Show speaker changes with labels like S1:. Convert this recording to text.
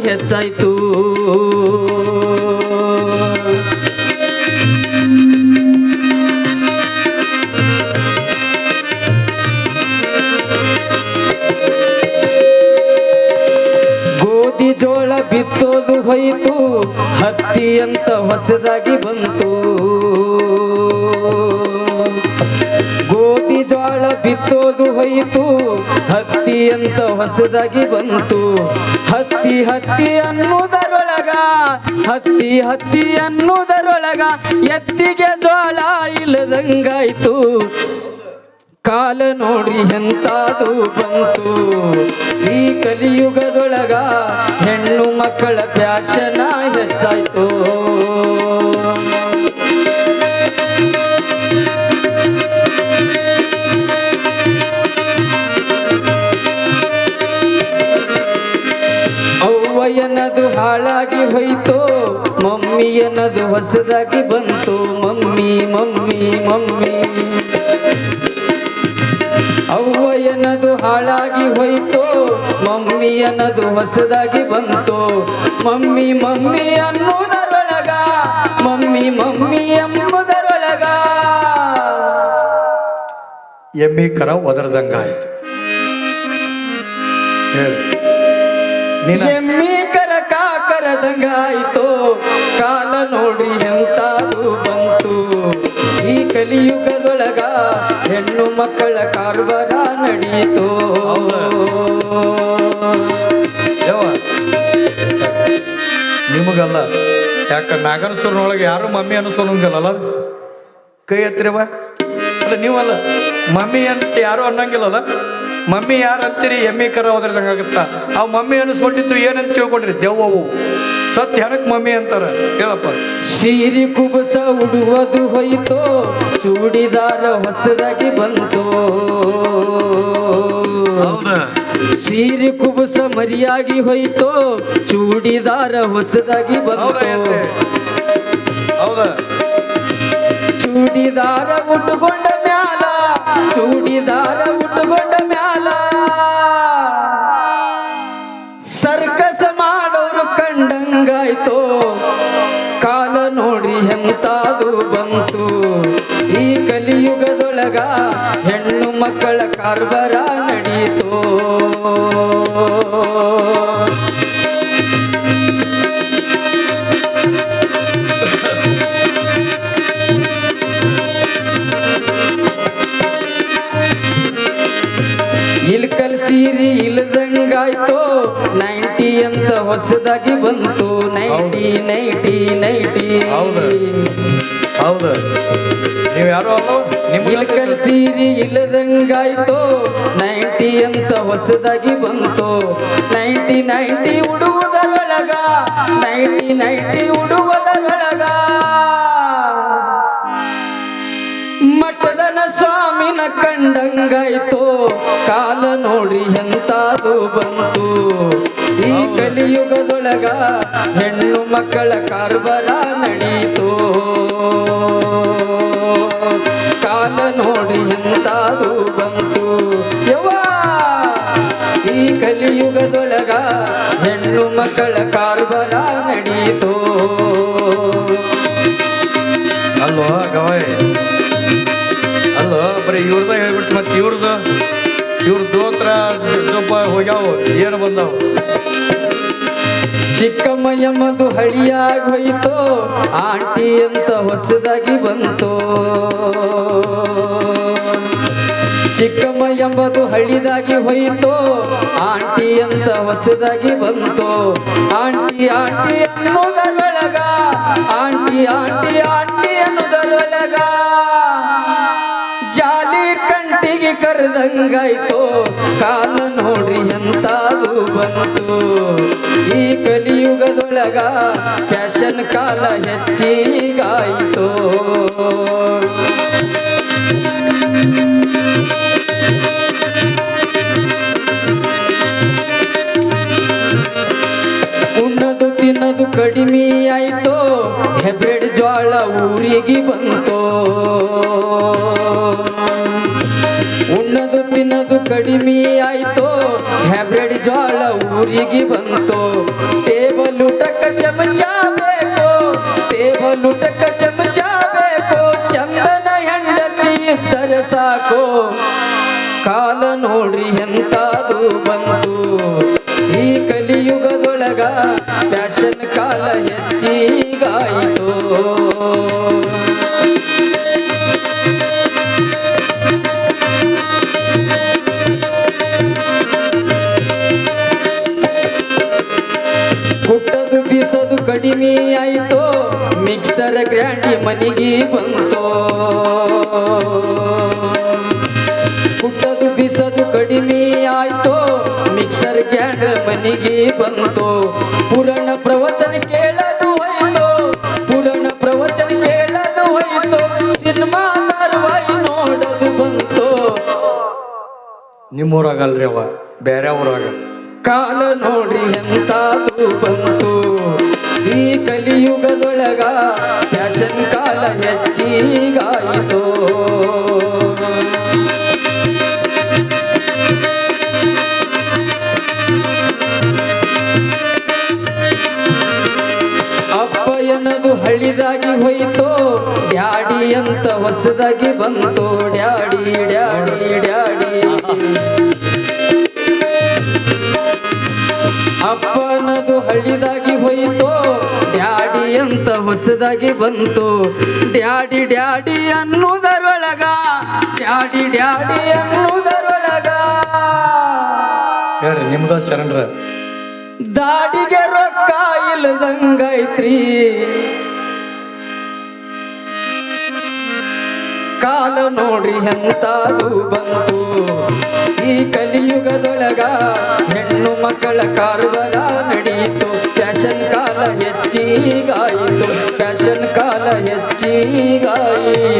S1: ಹೆಚ್ಚಾಯ್ತು. ಗೋಧಿ ಜೋಳ ಬಿತ್ತೋದು ಹೋಯಿತು, ಹತ್ತಿ ಅಂತ ಹೊಸದಾಗಿ ಬಂತು. ಗೋಧಿ ಜೋಳ ಬಿತ್ತೋದು ಹೋಯಿತು, ಹತ್ತಿ ಅಂತ ಹೊಸದಾಗಿ ಬಂತು. ಹತ್ತಿ ಹತ್ತಿ ಅನ್ನುವುದರೊಳಗ, ಹತ್ತಿ ಹತ್ತಿ ಅನ್ನುವುದರೊಳಗ ಎತ್ತಿಗೆ ಜೋಳ ಇಲ್ಲದಂಗಾಯ್ತು. ಕಾಲ ನೋಡ್ರಿ ಎಂತಾದು ಬಂತು. ಈ ಕಲಿಯುಗದೊಳಗ ಹೆಣ್ಣು ಮಕ್ಕಳ ಫ್ಯಾಷನ ಹೆಚ್ಚಾಯ್ತು. ಅವ್ವ ಎನ್ನದು ಹಾಳಾಗಿ ಹೋಯ್ತು, ಮಮ್ಮಿ ಎನ್ನದು ಹೊಸದಾಗಿ ಬಂತು. ಮಮ್ಮಿ ಮಮ್ಮಿ ಮಮ್ಮಿ ಅವ್ವ ಎನ್ನದು ಹಾಳಾಗಿ ಹೋಯ್ತು, ಮಮ್ಮಿ ಎನ್ನದು ಹೊಸದಾಗಿ ಬಂತು. ಮಮ್ಮಿ ಮಮ್ಮಿ ಅನ್ನುವುದರೊಳಗ, ಮಮ್ಮಿ ಮಮ್ಮಿ ಎಂಬುದರೊಳಗ
S2: ಎಮ್ಮಿ ಕರ ಒದರ್ದಂಗಾಯ್ತು.
S1: ಎಮ್ಮಿ ಕರ ಕಾಕರದಂಗಾಯ್ತು. ಕಾಲ ನೋಡ್ರಿ ಎಂತಾದು ಬಂತು. ಈ ಕಲಿಯುಗದೊಳಗ ಹೆಣ್ಣು ಮಕ್ಕಳ ಕಾರ್ಬಾರ ನಡೀತು.
S2: ನಿಮಗಲ್ಲ, ಯಾಕ ನಾಗನಸೂರಿನೊಳಗೆ ಯಾರು ಮಮ್ಮಿ ಅನಿಸೋನಂಗಿಲ್ಲಲ್ಲ. ಕೈ ಎತ್ತಿರವ ಅಲ್ಲ, ನೀವಲ್ಲ ಮಮ್ಮಿ ಅಂತ ಯಾರು ಅನ್ನಂಗಿಲ್ಲಲ್ಲ. ಮಮ್ಮಿ ಯಾರು ಅಂತೀರಿ? ಎಮ್ಮಿ ಕರ ಹೋದ್ರದಂಗಾಗುತ್ತಾ? ಅವು ಮಮ್ಮಿ ಅನಿಸ್ಕೊಂಡಿದ್ದು ಏನಂತ ತಿಳ್ಕೊಂಡ್ರಿ? ದೆವ್ವವು ಸತ್ಯ ಏನಕ್ಕೆ ಮಮ್ಮಿ ಅಂತಾರ ಹೇಳಪ್ಪ.
S1: ಸೀರೆ ಕುಬಸ ಉಡುವುದು ಹೋಯಿತು, ಚೂಡಿದಾರ ಹೊಸದಾಗಿ ಬಂತು. ಸೀರೆ ಕುಬಸ ಮರಿಯಾಗಿ ಹೋಯಿತು, ಚೂಡಿದಾರ ಹೊಸದಾಗಿ ಬಂತು.
S2: ಹೌದಾ?
S1: ಚೂಡಿದಾರ ಉಟ್ಟುಕೊಂಡ ಮ್ಯಾಲ, ಚೂಡಿದಾರ ಉಟ್ಟುಕೊಂಡ ಮ್ಯಾಲ ಸರ್ಕಸ್ ಮಾಡೋರು ಕಂಡಂಗಾಯ್ತು. ಕಾಲ ನೋಡ್ರಿ ಎಂತಾದು ಬಂತು. ಈ ಕಲಿಯುಗದೊಳಗ ಹೆಣ್ಣು ಮಕ್ಕಳ ಕಾರ್ಬಾರ ನಡೀತು. ಇಲ್ಕಲ್ ಸೀರಿ ಇಲ್ಲದಂಗಾಯ್ತು, 90 ಅಂತ ಹೊಸದಾಗಿ ಬಂತು. 90 90 90
S2: ಹೌದು. ನೀವು ಯಾರು ಅಲ್ಲ,
S1: ಇಲ್ಕಲ್ ಸೀರಿ ಇಲ್ಲದಂಗಾಯ್ತು, 90 ಅಂತ ಹೊಸದಾಗಿ ಬಂತು. 90 90 ಉಡುವುದರೊಳಗ, 90 90 ಉಡುವುದರೊಳಗ ಮಠದನ ಸ್ವಾಮಿನ ಕಂಡಂಗಾಯ್ತು. ಕಾಲ ನೋಡ್ರಿ ಎಂತಾದು ಬಂತು. ಈ ಕಲಿಯುಗದೊಳಗ ಹೆಣ್ಣು ಮಕ್ಕಳ ಕಾರ್ಬಾರ ನಡೀತು. ಕಾಲ ನೋಡ್ರಿ ಎಂತಾದು ಬಂತು. ಯವ್ವಾ, ಈ ಕಲಿಯುಗದೊಳಗ ಹೆಣ್ಣು ಮಕ್ಕಳ ಕಾರ್ಬಾರ ನಡೀತು.
S2: ಅಲ್ವಾ ಗವಾಯ್? ಅಲ್ಲೋ ಬರೀ ಇವ್ರದ ಹೇಳ್ಬಿಟ್ಟು ಮತ್ತೆ ಇವ್ರ ದೋತ್ರ ಸ್ವಲ್ಪ ಹೋಗ್ಯಾವ, ಏನು ಬಂದಾವ?
S1: ಚಿಕ್ಕಮ್ಮಯ್ಯಮ್ಮದು ಹಳಿಯಾಗಿ ಹೋಯಿತು, ಆಂಟಿ ಅಂತ ಹೊಸದಾಗಿ ಬಂತು. ಚಿಕ್ಕಮ್ಮಯ್ಯಂಬದು ಹಳಿದಾಗಿ ಹೋಯಿತು, ಆಂಟಿ ಅಂತ ಹೊಸದಾಗಿ ಬಂತು. ಆಂಟಿ ಆಂಟಿ ಅನ್ನೋದರೊಳಗ, ಆಂಟಿ ಆಂಟಿ ಆಂಟಿ ಅನ್ನೋದರೊಳಗ ಜಾಲಿ ಕಂಟಿಗೆ ಕರೆದಂಗಾಯ್ತು. ಕಾಲ ನೋಡ್ರಿ ಎಂತಾದು ಬಂತು. ಈ ಕಲಿಯುಗದೊಳಗ ಫ್ಯಾಷನ್ ಕಾಲ ಹೆಚ್ಚಿಗಾಯಿತು. ಉಣ್ಣದು ತಿನ್ನದು ಕಡಿಮೆ ಆಯ್ತು, ಹೈಬ್ರಿಡ್ ಜ್ವಾಳ ಊರಿಗೆ ಬಂತು. ಉಣ್ಣದು ತಿನ್ನದು ಕಡಿಮೆ ಆಯ್ತು, ಹೈಬ್ರಿಡ್ ಜ್ವಾಳ ಊರಿಗೆ ಬಂತು ಟೇಬಲ್ ಊಟಕ್ಕ ಚಮಚ ಬೇಕು ಟೇಬಲ್ ಊಟಕ್ಕ ಚಮಚ ಬೇಕು ಚಂದನ ಹೆಂಡತಿ ಇದ್ದರೆ ಸಾಕು ಕಾಲ ನೋಡ್ರಿ ಎಂತಾದು ಬಂತು ಈ ಕಲಿಯುಗದೊಳಗ ಫ್ಯಾಷನ್ ಕಾಲ ಹೆಚ್ಚಿಗಾಯಿತು ಕುಟ್ಟದು ಬೀಸದು ಕಡಿಮೆ ಆಯಿತು ಮಿಕ್ಸರ್ ಗ್ರ್ಯಾಂಡಿ ಮನೆಗೆ ಬಂತು ಕುಟ್ಟದು ಬೀಸದು ಕಡಿಮೆ ಆಯ್ತು ಮಿಕ್ಸರ್ ಗ್ರ್ಯಾಂಡರ್ ಮನೆಗೆ ಬಂತು ಪುರಾಣ ಪ್ರವಚನ ಕೇಳದು ಹೋಯ್ತು ಪುರಾಣ ಪ್ರವಚನ ಕೇಳದು ಹೋಯ್ತು ಸಿನಿಮಾ ಧಾರಾವಾಹಿ ನೋಡದು ಬಂತು
S2: ನಿಮ್ಮೂರಾಗಲ್ರಿ ಅವ ಬೇರೆ ಊರಾಗ
S1: ಕಾಲ ನೋಡ್ರಿ ಎಂತಾದು ಬಂತು ಈ ಕಲಿಯುಗದೊಳಗ ಫ್ಯಾಷನ್ ಕಾಲ ಹೆಚ್ಚಿಗಾಯಿತು ಅಪ್ಪ ಎನ್ನದು ಹಳ್ಳಿದಾಗಿ ಹೋಯಿತು ಡ್ಯಾಡಿ ಅಂತ ಹೊಸದಾಗಿ ಬಂತು ಡ್ಯಾಡಿ ಡ್ಯಾಡಿ ಡ್ಯಾಡಿ ಅಪ್ಪನದು ಹಳ್ಳಿದಾಗಿ ಹೋಯಿತು ಡ್ಯಾಡಿ ಅಂತ ಹೊಸದಾಗಿ ಬಂತು ಡ್ಯಾಡಿ ಡ್ಯಾಡಿ ಅನ್ನುವುದರೊಳಗ ಡ್ಯಾಡಿ ಡ್ಯಾಡಿ ಅನ್ನುವುದರೊಳಗ
S2: ಹೇಳ್ರಿ ನಿಮ್ದ ಶರಣರ
S1: ದಾಡಿಗೆ ರೊಕ್ಕ ಇಲ್ಲದಂಗೈತ್ರಿ ಕಾಲ ನೋಡ್ರಿ ಎಂತಾದು ಬಂತು ಈ ಕಲಿಯುಗದೊಳಗ ಹೆಣ್ಣು ಮಕ್ಕಳ ಕಾರ್ಬಾರ ನಡೆಯಿತು ಫ್ಯಾಷನ್ ಕಾಲ ಹೆಚ್ಚಿಗಾಯಿತು ಫ್ಯಾಷನ್ ಕಾಲ ಹೆಚ್ಚಿಗಾಯಿತು